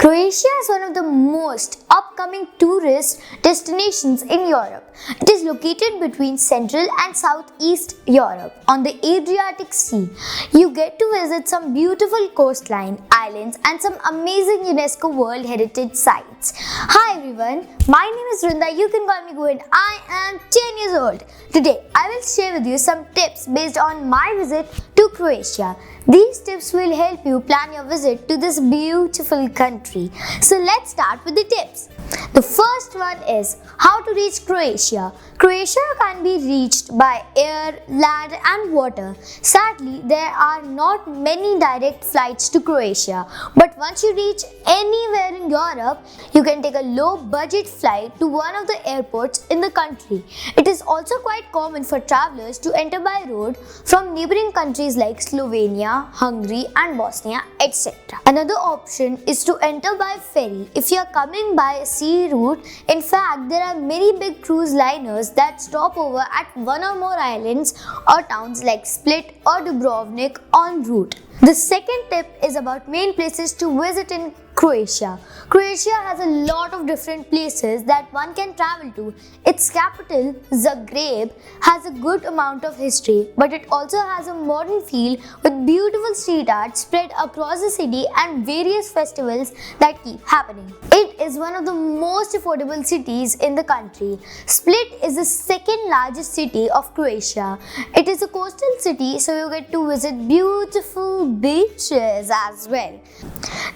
Croatia is one of the most upcoming tourist destinations in Europe. It is located between Central and Southeast Europe on the Adriatic Sea. You get to visit some beautiful coastline, islands and some amazing UNESCO World Heritage Sites. Hi everyone, my name is Rinda. You can call me Gu and I am 10 years old. Today I will share with you some tips based on my visit to Croatia. These tips will help you plan your visit to this beautiful country. So let's start with the tips. The first one is how to reach Croatia. Croatia can be reached by air, land and water. Sadly, there are not many direct flights to Croatia. But once you reach anywhere in Europe, you can take a low budget flight to one of the airports in the country. It is also quite common for travelers to enter by road from neighbouring countries like Slovenia, Hungary and Bosnia, etc. Another option is to enter by ferry. If you are coming by sea route, in fact there are many big cruise liners that stop over at one or more islands or towns like Split or Dubrovnik en route. The second tip is about main places to visit in Croatia. Croatia has a lot of different places that one can travel to. Its capital, Zagreb, has a good amount of history, but it also has a modern feel with beautiful street art spread across the city and various festivals that keep happening. It is one of the most affordable cities in the country. Split is the second largest city of Croatia. It is a coastal city, so you get to visit beautiful beaches as well.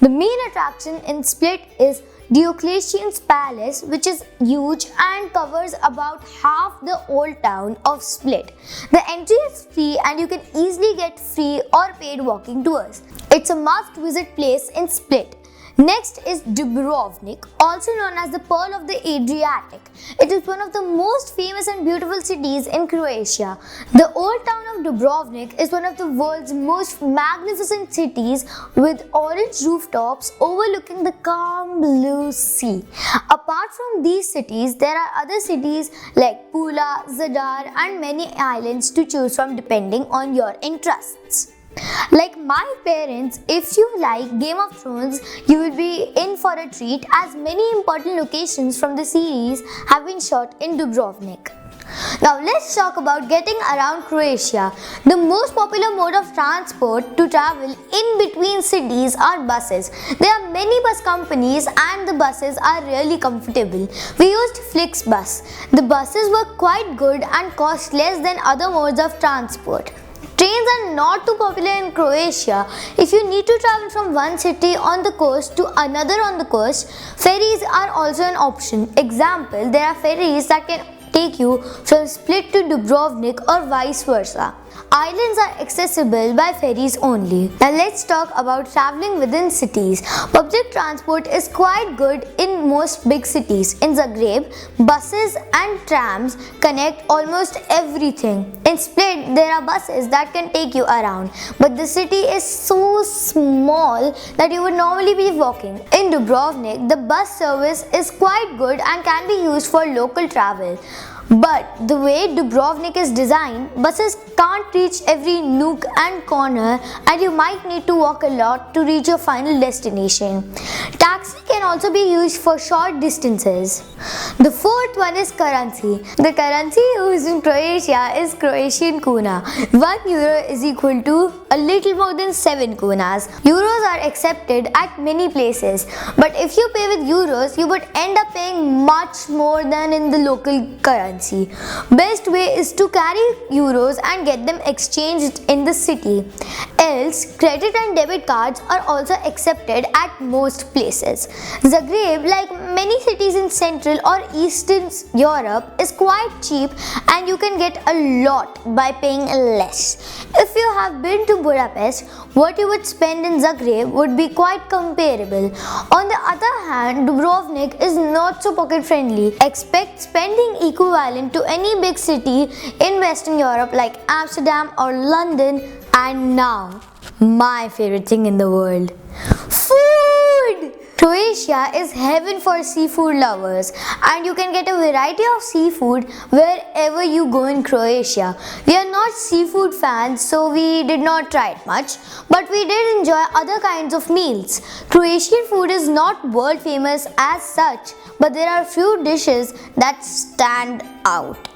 The main attraction in Split is Diocletian's Palace, which is huge and covers about half the old town of Split. The entry is free and you can easily get free or paid walking tours. It's a must-visit place in Split. Next is Dubrovnik, also known as the Pearl of the Adriatic. It is one of the most famous and beautiful cities in Croatia. The old town of Dubrovnik is one of the world's most magnificent cities with orange rooftops overlooking the calm blue sea. Apart from these cities, there are other cities like Pula, Zadar and many islands to choose from depending on your interests. Like my parents, if you like Game of Thrones, you will be in for a treat as many important locations from the series have been shot in Dubrovnik. Now let's talk about getting around Croatia. The most popular mode of transport to travel in between cities are buses. There are many bus companies and the buses are really comfortable. We used Flixbus. The buses were quite good and cost less than other modes of transport. Trains are not too popular in Croatia. If you need to travel from one city on the coast to another on the coast, ferries are also an option. Example, there are ferries that can take you from Split to Dubrovnik or vice versa. Islands are accessible by ferries only. Now let's talk about traveling within cities. Public transport is quite good in most big cities. In Zagreb, buses and trams connect almost everything. In Split, there are buses that can take you around, but the city is so small that you would normally be walking. In Dubrovnik, the bus service is quite good and can be used for local travel. But the way Dubrovnik is designed, buses can't reach every nook and corner and you might need to walk a lot to reach your final destination. Taxi can also be used for short distances. The fourth one is currency. The currency used in Croatia is Croatian kuna. 1 euro is equal to a little more than 7 kunas. Euros are accepted at many places, but if you pay with euros, you would end up paying much more than in the local currency. Best way is to carry euros and get them exchanged in the city. Else, credit and debit cards are also accepted at most places. Zagreb, like many cities in Central or Eastern Europe, is quite cheap and you can get a lot by paying less. If you have been to Budapest, what you would spend in Zagreb would be quite comparable. On the other hand, Dubrovnik is not so pocket friendly. Expect spending equivalent to any big city in Western Europe like Amsterdam or London. And now, my favorite thing in the world, food! Croatia is heaven for seafood lovers, and you can get a variety of seafood wherever you go in Croatia. We are not seafood fans, so we did not try it much, but we did enjoy other kinds of meals. Croatian food is not world famous as such, but there are few dishes that stand out.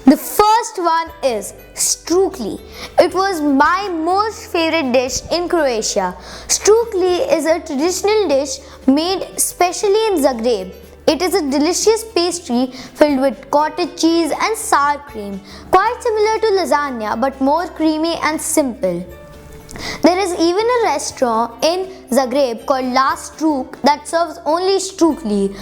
The first one is strukli. It was my most favorite dish in Croatia. Strukli is a traditional dish made specially in Zagreb. It is a delicious pastry filled with cottage cheese and sour cream, quite similar to lasagna but more creamy and simple. There is even a restaurant in Zagreb called La Struk that serves only strukli.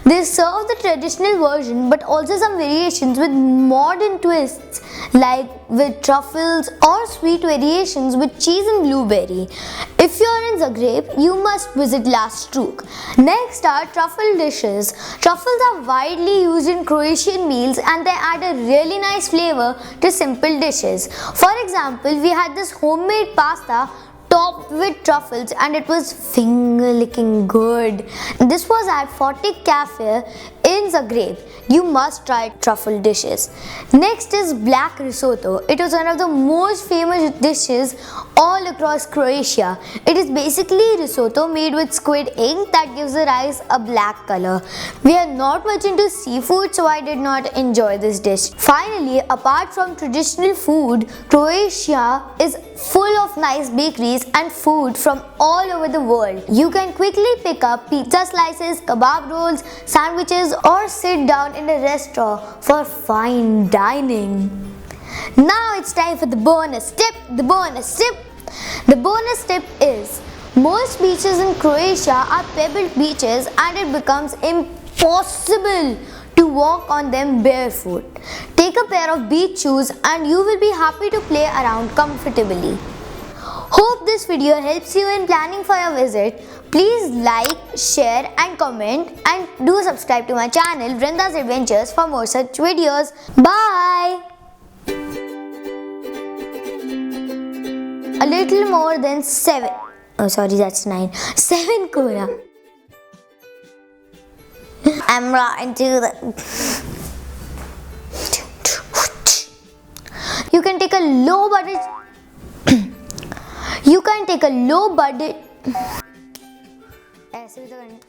They serve the traditional version but also some variations with modern twists like with truffles or sweet variations with cheese and blueberry. If you are in Zagreb, you must visit La Struk. Next are truffle dishes. Truffles are widely used in Croatian meals and they add a really nice flavor to simple dishes. For example, we had this homemade pasta topped with truffles and it was finger licking good. This was at Fortic Cafe in Zagreb. You must try truffle dishes. Next is black risotto. It was one of the most famous dishes all across Croatia. It is basically risotto made with squid ink that gives the rice a black color. We are not much into seafood, so I did not enjoy this dish. Finally, apart from traditional food, Croatia is full of nice bakeries and food from all over the world. You can quickly pick up pizza slices, kebab rolls, sandwiches, or sit down in a restaurant for fine dining. Now it's time for the bonus tip. The bonus tip is most beaches in Croatia are pebbled beaches and it becomes impossible to walk on them barefoot. Take a pair of beach shoes and you will be happy to play around comfortably. Hope this video helps you in planning for your visit. Please like, share and comment and do subscribe to my channel Vrinda's Adventures for more such videos. Bye! A little more than 7. Oh sorry, that's 9. 7 Kora. I'm right into the... You can take a low budget... You can take a low budget... ऐसे भी तो